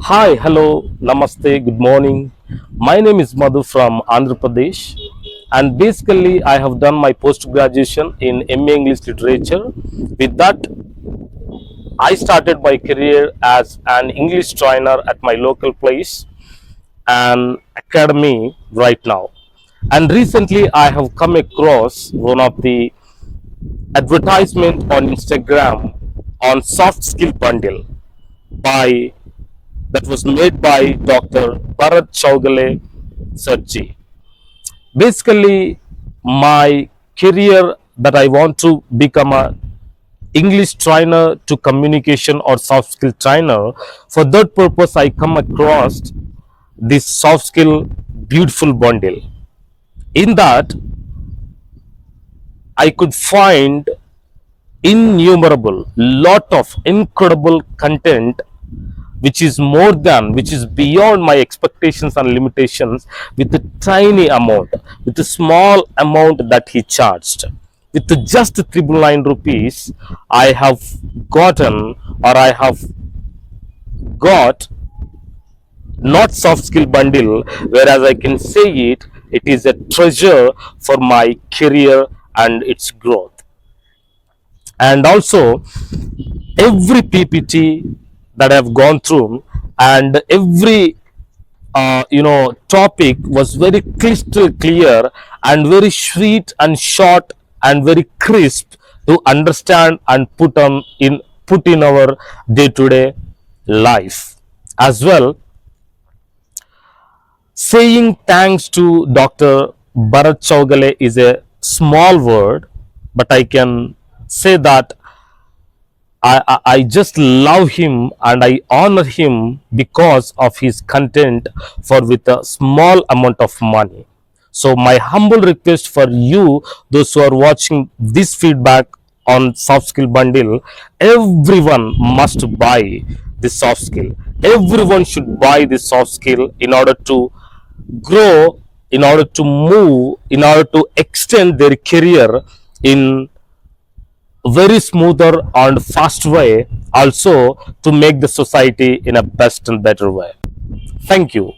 Hi, hello, namaste, good morning. My name is Madhu from Andhra Pradesh, and basically, I have done my post graduation in MA English Literature. With that, I started my career as an English trainer at my local place and academy right now. And recently, I have come across one of the advertisement on Instagram on soft skill bundle by that was made by Dr.Bharat Chaugule Surgery. Basically, my career that I want to become a English trainer to communication or soft skill trainer. For that purpose, I come across this soft skill beautiful bundle. In that, I could find innumerable lot of incredible content which is beyond my expectations and limitations, with a tiny amount, with a small amount that he charged. With just 999 rupees, I have gotten, or I have got, not soft skill bundle, whereas I can say it is a treasure for my career and its growth. And also, every PPT that I've gone through, and every topic was very crystal clear and very sweet and short and very crisp to understand and put in our day to day life as well. Saying thanks to Dr. Bharat Chaugale is a small word, but I can say that I just love him and I honor him because of his content for with a small amount of money. So my humble request for you, those who are watching this feedback on soft skill bundle, everyone must buy this soft skill. Everyone should buy this soft skill in order to grow, in order to move, in order to extend their career in very smoother and fast way, also to make the society in a best and better way. Thank you.